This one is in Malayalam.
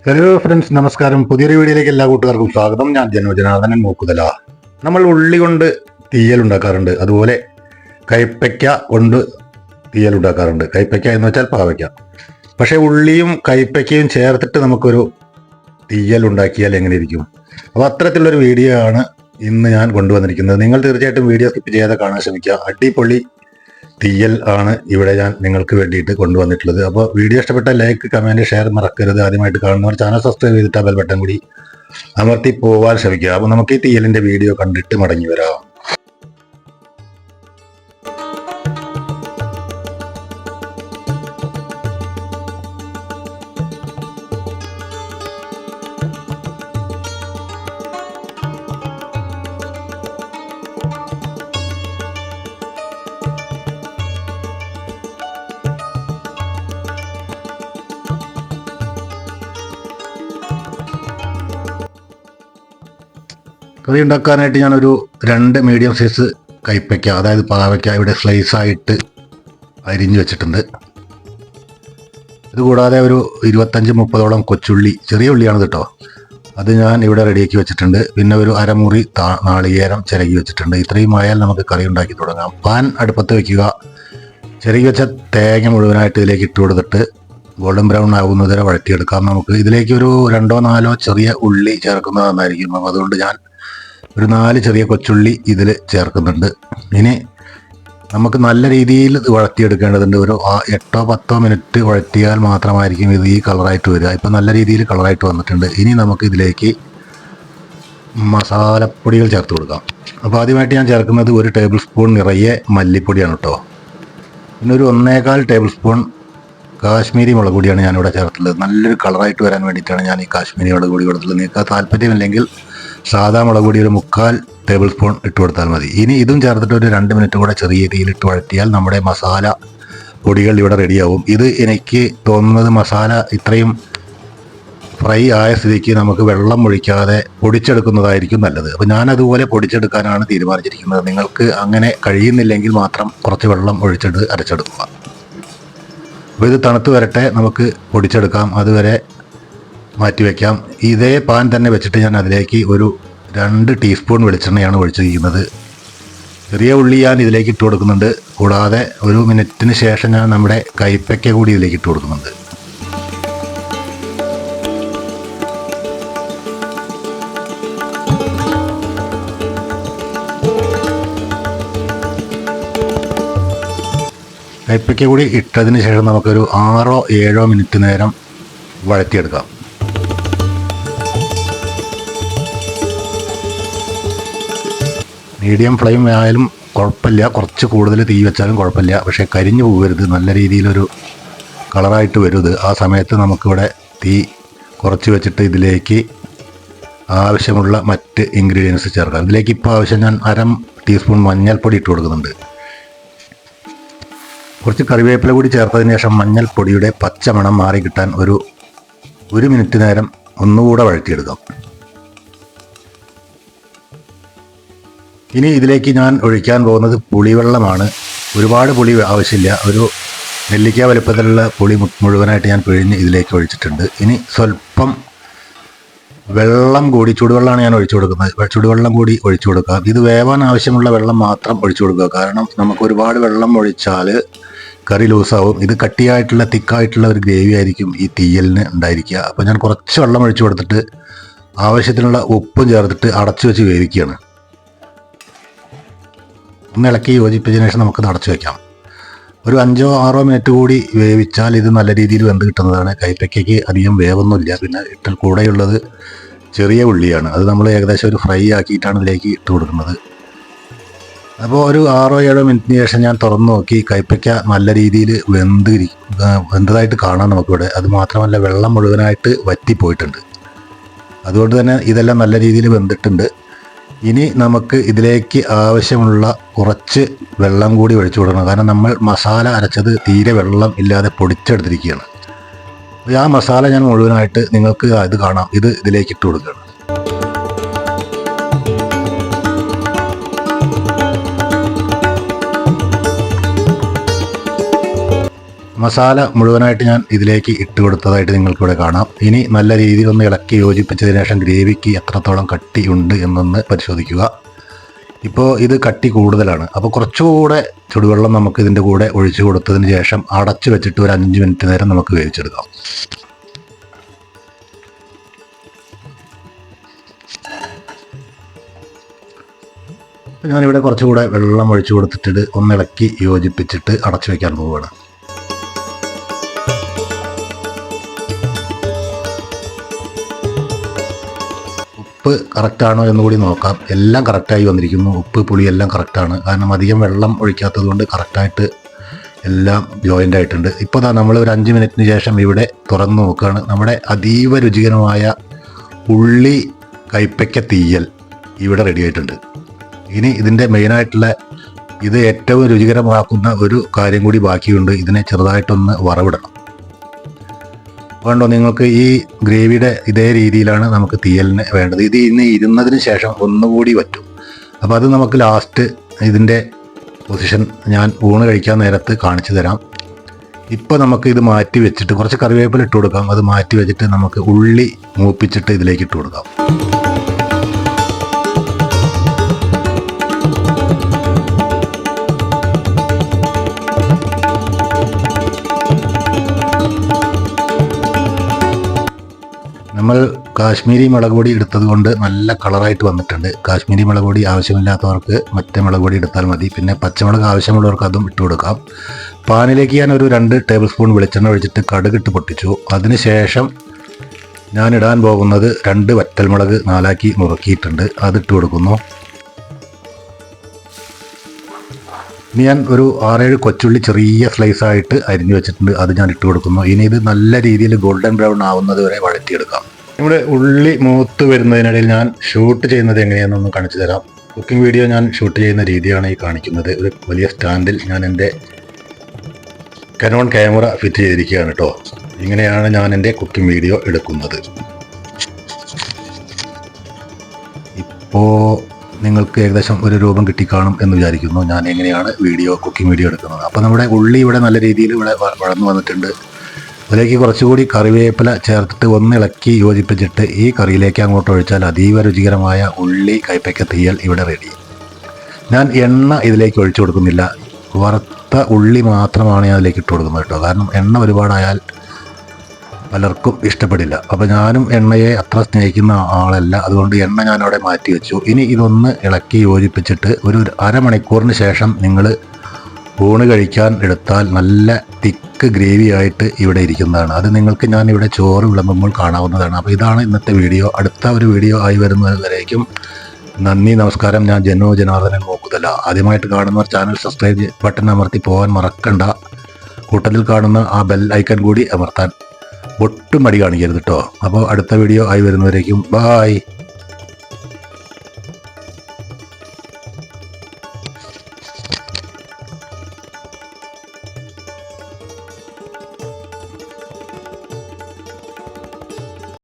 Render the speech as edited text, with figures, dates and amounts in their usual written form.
ഹലോ ഫ്രണ്ട്സ്, നമസ്കാരം. പുതിയൊരു വീഡിയോയിലേക്ക് എല്ലാ കൂട്ടുകാർക്കും സ്വാഗതം. ഞാൻ ജനോജനാർദ്ദനൻ മൂക്കുതല. നമ്മൾ ഉള്ളി കൊണ്ട് തീയൽ ഉണ്ടാക്കാറുണ്ട്, അതുപോലെ കൈപ്പയ്ക്ക കൊണ്ട് തീയൽ ഉണ്ടാക്കാറുണ്ട്. കൈപ്പയ്ക്ക എന്ന് വെച്ചാൽ പാവയ്ക്ക. പക്ഷേ ഉള്ളിയും കൈപ്പയ്ക്കയും ചേർത്തിട്ട് നമുക്കൊരു തീയൽ ഉണ്ടാക്കിയാൽ എങ്ങനെ ഇരിക്കും? അപ്പോൾ അത്തരത്തിലുള്ളൊരു വീഡിയോ ആണ് ഇന്ന് ഞാൻ കൊണ്ടുവന്നിരിക്കുന്നത്. നിങ്ങൾ തീർച്ചയായിട്ടും വീഡിയോ സ്കിപ്പ് ചെയ്യാതെ കാണാൻ ശ്രമിക്കുക. അടിപൊളി തീയൽ ആണ് ഇവിടെ ഞാൻ നിങ്ങൾക്ക് വേണ്ടിയിട്ട് കൊണ്ടുവന്നിട്ടുള്ളത്. അപ്പോൾ വീഡിയോ ഇഷ്ടപ്പെട്ട ലൈക്ക്, കമൻറ്റ്, ഷെയർ മറക്കരുത്. ആദ്യമായിട്ട് കാണുന്നവർ ചാനൽ സബ്സ്ക്രൈബ് ചെയ്തിട്ട് ബെൽ ബട്ടൺ കൂടി അമർത്തി പോവാൻ ശ്രമിക്കുക. അപ്പോൾ നമുക്ക് ഈ തീയലിൻ്റെ വീഡിയോ കണ്ടിട്ട് മടങ്ങി വരാം. കറി ഉണ്ടാക്കാനായിട്ട് ഞാനൊരു 2 മീഡിയം സൈസ് കൈപ്പയ്ക്ക, അതായത് പാവയ്ക്ക, ഇവിടെ സ്ലൈസായിട്ട് അരിഞ്ഞു വെച്ചിട്ടുണ്ട്. ഇതുകൂടാതെ ഒരു 25-30ഓളം കൊച്ചുള്ളി, ചെറിയ ഉള്ളിയാണ് കേട്ടോ, അത് ഞാൻ ഇവിടെ റെഡിയാക്കി വെച്ചിട്ടുണ്ട്. പിന്നെ ഒരു അരമുറി നാളികേരം ചിരകി വെച്ചിട്ടുണ്ട്. ഇത്രയും ആയാൽ നമുക്ക് കറി ഉണ്ടാക്കി തുടങ്ങാം. പാൻ അടുപ്പത്ത് വയ്ക്കുക. ചിരകി വെച്ച തേങ്ങ മുഴുവനായിട്ട് ഇതിലേക്ക് ഇട്ട് കൊടുത്തിട്ട് ഗോൾഡൻ ബ്രൗൺ ആകുന്നതുവരെ വഴറ്റിയെടുക്കാം. നമുക്ക് ഇതിലേക്ക് ഒരു 2-4 ചെറിയ ഉള്ളി ചേർക്കുന്നത് നന്നായിരിക്കും. അപ്പം അതുകൊണ്ട് ഞാൻ ഒരു 4 ചെറിയ കൊച്ചുള്ളി ഇതിൽ ചേർക്കുന്നുണ്ട്. ഇനി നമുക്ക് നല്ല രീതിയിൽ ഇത് വഴറ്റിയെടുക്കേണ്ടതുണ്ട്. ഒരു 8-10 മിനിറ്റ് വഴറ്റിയാൽ മാത്രമായിരിക്കും ഇത് ഈ കളറായിട്ട് വരിക. ഇപ്പം നല്ല രീതിയിൽ കളറായിട്ട് വന്നിട്ടുണ്ട്. ഇനി നമുക്ക് ഇതിലേക്ക് മസാലപ്പൊടികൾ ചേർത്ത് കൊടുക്കാം. അപ്പോൾ ആദ്യമായിട്ട് ഞാൻ ചേർക്കുന്നത് 1 ടേബിൾ സ്പൂൺ നിറയെ മല്ലിപ്പൊടിയാണ് കേട്ടോ. പിന്നെ ഒരു 1.25 ടേബിൾ സ്പൂൺ കാശ്മീരി മുളക് പൊടിയാണ് ഞാനിവിടെ ചേർത്തുള്ളത്. നല്ലൊരു കളറായിട്ട് വരാൻ വേണ്ടിയിട്ടാണ് ഞാൻ ഈ കാശ്മീരി മുളക് പൊടി കൊടുത്തുള്ളത്. നിങ്ങൾക്ക് താല്പര്യമില്ലെങ്കിൽ സാധാ മുളക് പൊടി ഒരു 3/4 ടേബിൾ സ്പൂൺ ഇട്ട് കൊടുത്താൽ മതി. ഇനി ഇതും ചേർത്തിട്ട് ഒരു 2 മിനിറ്റ് കൂടെ ചെറിയ തീയിലിട്ട് വഴറ്റിയാൽ നമ്മുടെ മസാല പൊടികൾ ഇവിടെ റെഡിയാവും. ഇത് എനിക്ക് തോന്നുന്നത് മസാല ഇത്രയും ഫ്രൈ ആയ സ്ഥിതിക്ക് നമുക്ക് വെള്ളം ഒഴിക്കാതെ പൊടിച്ചെടുക്കുന്നതായിരിക്കും നല്ലത്. അപ്പോൾ ഞാനതുപോലെ പൊടിച്ചെടുക്കാനാണ് തീരുമാനിച്ചിരിക്കുന്നത്. നിങ്ങൾക്ക് അങ്ങനെ കഴിയുന്നില്ലെങ്കിൽ മാത്രം കുറച്ച് വെള്ളം ഒഴിച്ചിട്ട് അരച്ചെടുക്കുക. അപ്പോൾ ഇത് തണുത്ത് വരട്ടെ, നമുക്ക് പൊടിച്ചെടുക്കാം. അതുവരെ മാറ്റിവെക്കാം. ഇതേ പാൻ തന്നെ വെച്ചിട്ട് ഞാൻ അതിലേക്ക് ഒരു 2 ടീസ്പൂൺ വെളിച്ചെണ്ണയാണ് ഒഴിച്ചിരിക്കുന്നത്. ചെറിയ ഉള്ളി ഞാൻ ഇതിലേക്ക് ഇട്ട് കൊടുക്കുന്നുണ്ട്. കൂടാതെ ഒരു മിനിറ്റിന് ശേഷം ഞാൻ നമ്മുടെ കൈപ്പയ്ക്ക കൂടി ഇതിലേക്ക് ഇട്ട് കൊടുക്കുന്നുണ്ട്. കൈപ്പയ്ക്ക കൂടി ഇട്ടതിന് ശേഷം നമുക്കൊരു 6-7 മിനിറ്റ് നേരം വഴറ്റിയെടുക്കാം. മീഡിയം ഫ്ലെയിം ആയാലും കുഴപ്പമില്ല, കുറച്ച് കൂടുതൽ തീ വെച്ചാലും കുഴപ്പമില്ല. പക്ഷേ കരിഞ്ഞു പോകരുത്, നല്ല രീതിയിലൊരു കളറായിട്ട് വരുത്. ആ സമയത്ത് നമുക്കിവിടെ തീ കുറച്ച് വെച്ചിട്ട് ഇതിലേക്ക് ആവശ്യമുള്ള മറ്റ് ഇൻഗ്രീഡിയൻസ് ചേർക്കാം. ഇതിലേക്ക് ഇപ്പോൾ ആവശ്യം ഞാൻ 1/2 ടീസ്പൂൺ മഞ്ഞൾപ്പൊടി ഇട്ട് കൊടുക്കുന്നുണ്ട്. കുറച്ച് കറിവേപ്പില കൂടി ചേർത്തതിന് ശേഷം മഞ്ഞൾപ്പൊടിയുടെ പച്ചമണം മാറി കിട്ടാൻ ഒരു മിനിറ്റ് നേരം ഒന്നുകൂടെ വഴറ്റിയെടുക്കാം. ഇനി ഇതിലേക്ക് ഞാൻ ഒഴിക്കാൻ പോകുന്നത് പുളിവെള്ളമാണ്. ഒരുപാട് പുളി ആവശ്യമില്ല. ഒരു നെല്ലിക്ക വലുപ്പത്തിലുള്ള പുളി മുഴുവനായിട്ട് ഞാൻ പിഴിഞ്ഞ് ഇതിലേക്ക് ഒഴിച്ചിട്ടുണ്ട്. ഇനി സ്വല്പം വെള്ളം കൂടി, ചൂടുവെള്ളമാണ് ഞാൻ ഒഴിച്ചു കൊടുക്കുന്നത്. ചൂടുവെള്ളം കൂടി ഒഴിച്ചു കൊടുക്കുക. ഇത് വേവാൻ ആവശ്യമുള്ള വെള്ളം മാത്രം ഒഴിച്ചു കൊടുക്കുക. കാരണം നമുക്ക് ഒരുപാട് വെള്ളം ഒഴിച്ചാൽ കറി ലൂസാവും. ഇത് കട്ടിയായിട്ടുള്ള തിക്കായിട്ടുള്ള ഒരു ഗ്രേവി ആയിരിക്കും ഈ തീയലിന് ഉണ്ടായിരിക്കുക. അപ്പോൾ ഞാൻ കുറച്ച് വെള്ളം ഒഴിച്ചു കൊടുത്തിട്ട് ആവശ്യത്തിനുള്ള ഉപ്പും ചേർത്തിട്ട് അടച്ചു വെച്ച് വേവിക്കുകയാണ്. ഒന്ന് ഇളക്കി യോജിപ്പിച്ചതിന് ശേഷം നമുക്ക് അടച്ചു വയ്ക്കാം. ഒരു 5-6 മിനിറ്റ് കൂടി വേവിച്ചാൽ ഇത് നല്ല രീതിയിൽ വെന്ത് കിട്ടുന്നതാണ്. കൈപ്പയ്ക്കയ്ക്ക് അധികം വേവൊന്നുമില്ല. പിന്നെ ഇട്ടൽ കൂടെയുള്ളത് ചെറിയ ഉള്ളിയാണ്. അത് നമ്മൾ ഏകദേശം ഒരു ഫ്രൈ ആക്കിയിട്ടാണ് ഇതിലേക്ക് ഇട്ട് കൊടുക്കുന്നത്. അപ്പോൾ ഒരു 6-7 മിനിറ്റിന് ശേഷം ഞാൻ തുറന്നു നോക്കി. കൈപ്പയ്ക്ക നല്ല രീതിയിൽ വെന്തതായിട്ട് കാണാം നമുക്കിവിടെ. അത് മാത്രമല്ല വെള്ളം മുഴുവനായിട്ട് വറ്റിപ്പോയിട്ടുണ്ട്. അതുകൊണ്ട് തന്നെ ഇതെല്ലാം നല്ല രീതിയിൽ വെന്തിട്ടുണ്ട്. ഇനി നമുക്ക് ഇതിലേക്ക് ആവശ്യമുള്ള കുറച്ച് വെള്ളം കൂടി ഒഴിച്ചു കൊടുക്കണം. കാരണം നമ്മൾ മസാല അരച്ചത് തീരെ വെള്ളം ഇല്ലാതെ പൊടിച്ചെടുത്തിരിക്കുകയാണ്. അപ്പോൾ ആ മസാല ഞാൻ മുഴുവനായിട്ട് നിങ്ങൾക്ക് ഇത് കാണാം. ഇത് ഇതിലേക്ക് ഇട്ട് കൊടുക്കുകയാണ്. മസാല മുഴുവനായിട്ട് ഞാൻ ഇതിലേക്ക് ഇട്ട് കൊടുത്തതായിട്ട് നിങ്ങൾക്കിവിടെ കാണാം. ഇനി നല്ല രീതിയിൽ ഒന്ന് ഇളക്കി യോജിപ്പിച്ചതിന് ശേഷം ഗ്രേവിക്ക് എത്രത്തോളം കട്ടിയുണ്ട് എന്നൊന്ന് പരിശോധിക്കുക. ഇപ്പോൾ ഇത് കട്ടി കൂടുതലാണ്. അപ്പോൾ കുറച്ചുകൂടെ ചുടുവെള്ളം നമുക്ക് ഇതിൻ്റെ കൂടെ ഒഴിച്ചു കൊടുത്തതിന് ശേഷം അടച്ചു വെച്ചിട്ട് ഒരു 5 മിനിറ്റ് നേരം നമുക്ക് വേവിച്ചെടുക്കാം. ഞാനിവിടെ കുറച്ചുകൂടെ വെള്ളം ഒഴിച്ചു കൊടുത്തിട്ട് ഒന്ന് ഇളക്കി യോജിപ്പിച്ചിട്ട് അടച്ചു വയ്ക്കാൻ പോവുകയാണ്. ഉപ്പ് കറക്റ്റാണോ എന്നുകൂടി നോക്കാം. എല്ലാം കറക്റ്റായി വന്നിരിക്കുന്നു. ഉപ്പ് പുളി എല്ലാം കറക്റ്റാണ്. കാരണം അധികം വെള്ളം ഒഴിക്കാത്തത് കൊണ്ട് കറക്റ്റായിട്ട് എല്ലാം ജോയിൻ്റ് ആയിട്ടുണ്ട്. ഇപ്പോൾ നമ്മൾ ഒരു 5 മിനിറ്റിന് ശേഷം ഇവിടെ തുറന്ന് നോക്കുകയാണ്. നമ്മുടെ അതീവ രുചികരമായ ഉള്ളി കൈപ്പയ്ക്ക തീയൽ ഇവിടെ റെഡി ആയിട്ടുണ്ട്. ഇനി ഇതിൻ്റെ മെയിനായിട്ടുള്ള ഇത് ഏറ്റവും രുചികരമാക്കുന്ന ഒരു കാര്യം കൂടി ബാക്കിയുണ്ട്. ഇതിനെ ചെറുതായിട്ടൊന്ന് വറവിടണം. വേണ്ടോ, നിങ്ങൾക്ക് ഈ ഗ്രേവിയുടെ ഇതേ രീതിയിലാണ് നമുക്ക് തീയലിന് വേണ്ടത്. ഇത് ഇന്ന് ഇരുന്നതിന് ശേഷം ഒന്നുകൂടി വറ്റും. അപ്പോൾ അത് നമുക്ക് ലാസ്റ്റ് ഇതിൻ്റെ പൊസിഷൻ ഞാൻ ഊണ് കഴിക്കാൻ നേരത്ത് കാണിച്ചു തരാം. ഇപ്പോൾ നമുക്ക് ഇത് മാറ്റി വെച്ചിട്ട് കുറച്ച് കറിവേപ്പില ഇട്ട് കൊടുക്കാം. അത് മാറ്റി വെച്ചിട്ട് നമുക്ക് ഉള്ളി മൂപ്പിച്ചിട്ട് ഇതിലേക്ക് ഇട്ട് കൊടുക്കാം. നമ്മൾ കാശ്മീരി മുളക് പൊടി എടുത്തത് കൊണ്ട് നല്ല കളറായിട്ട് വന്നിട്ടുണ്ട്. കാശ്മീരി മുളക് പൊടി ആവശ്യമില്ലാത്തവർക്ക് മറ്റേ മുളക് പൊടി എടുത്താൽ മതി. പിന്നെ പച്ചമുളക് ആവശ്യമുള്ളവർക്ക് അതും ഇട്ട് കൊടുക്കാം. പാനിലേക്ക് ഞാൻ ഒരു 2 ടേബിൾ സ്പൂൺ വെളിച്ചെണ്ണ ഒഴിച്ചിട്ട് കടുകിട്ട് പൊട്ടിച്ചു. അതിനുശേഷം ഞാൻ ഇടാൻ പോകുന്നത് 2 വറ്റൽമുളക് 4ആക്കി നുറുക്കിയിട്ടുണ്ട്. അതിട്ട് കൊടുക്കുന്നു. ഇനി ഞാൻ ഒരു 6-7 കൊച്ചുള്ളി ചെറിയ സ്ലൈസായിട്ട് അരിഞ്ഞു വെച്ചിട്ടുണ്ട്. അത് ഞാൻ ഇട്ട് കൊടുക്കുന്നു. ഇനി ഇത് നല്ല രീതിയിൽ ഗോൾഡൻ ബ്രൗൺ ആവുന്നത് വരെ വഴറ്റിയെടുക്കാം. നമ്മുടെ ഉള്ളി മൂത്ത് വരുന്നതിനിടയിൽ ഞാൻ ഷൂട്ട് ചെയ്യുന്നത് എങ്ങനെയാണെന്നൊന്ന് കാണിച്ചു തരാം. കുക്കിംഗ് വീഡിയോ ഞാൻ ഷൂട്ട് ചെയ്യുന്ന രീതിയാണ് ഈ കാണിക്കുന്നത്. ഒരു വലിയ സ്റ്റാൻഡിൽ ഞാൻ എൻ്റെ കനോൺ ക്യാമറ ഫിറ്റ് ചെയ്തിരിക്കുകയാണ് കേട്ടോ. ഇങ്ങനെയാണ് ഞാൻ എൻ്റെ കുക്കിംഗ് വീഡിയോ എടുക്കുന്നത്. ഇപ്പോൾ നിങ്ങൾക്ക് ഏകദേശം ഒരു രൂപം കിട്ടിക്കാണും എന്ന് വിചാരിക്കുന്നു ഞാൻ എങ്ങനെയാണ് കുക്കിംഗ് വീഡിയോ എടുക്കുന്നത്. അപ്പോൾ നമ്മുടെ ഉള്ളി ഇവിടെ നല്ല രീതിയിൽ ഇവിടെ വഴന്നു വന്നിട്ടുണ്ട്. അതിലേക്ക് കുറച്ചുകൂടി കറിവേപ്പില ചേർത്തിട്ട് ഒന്ന് ഇളക്കി യോജിപ്പിച്ചിട്ട് ഈ കറിയിലേക്ക് അങ്ങോട്ട് ഒഴിച്ചാൽ അതീവ രുചികരമായ ഉള്ളി കൈപ്പയ്ക്ക തീയൽ ഇവിടെ റെഡി. ഞാൻ എണ്ണ ഇതിലേക്ക് ഒഴിച്ചു കൊടുക്കുന്നില്ല. വറുത്ത ഉള്ളി മാത്രമാണ് ഞാൻ അതിലേക്ക് ഇട്ട് കൊടുക്കുന്നത് കേട്ടോ. കാരണം എണ്ണ ഒരുപാടായാൽ പലർക്കും ഇഷ്ടപ്പെടില്ല. അപ്പോൾ ഞാനും എണ്ണയെ അത്ര സ്നേഹിക്കുന്ന ആളല്ല. അതുകൊണ്ട് എണ്ണ ഞാനവിടെ മാറ്റി വെച്ചു. ഇനി ഇതൊന്ന് ഇളക്കി യോജിപ്പിച്ചിട്ട് ഒരു അരമണിക്കൂറിന് ശേഷം നിങ്ങൾ ഊണ് കഴിക്കാൻ എടുത്താൽ നല്ല തിക്ക് ഗ്രേവി ആയിട്ട് ഇവിടെ ഇരിക്കുന്നതാണ്. അത് നിങ്ങൾക്ക് ഞാൻ ഇവിടെ ചോറ് വിളമ്പുമ്പോൾ കാണാവുന്നതാണ്. അപ്പോൾ ഇതാണ് ഇന്നത്തെ വീഡിയോ. അടുത്ത ഒരു വീഡിയോ ആയി വരുന്നവരേക്കും നന്ദി, നമസ്കാരം. ഞാൻ ജനാർദ്ദനൻ മൂക്കുതല. ആദ്യമായിട്ട് കാണുന്നവർ ചാനൽ സബ്സ്ക്രൈബ് ബട്ടൺ അമർത്തി പോകാൻ മറക്കണ്ട. കൂട്ടത്തിൽ കാണുന്ന ആ ബെൽ ഐക്കൺ കൂടി അമർത്താൻ ഒട്ടും മടി കാണിക്കരുത് കേട്ടോ. അപ്പോൾ അടുത്ത വീഡിയോ ആയി വരുന്നവരേക്കും ബായ്.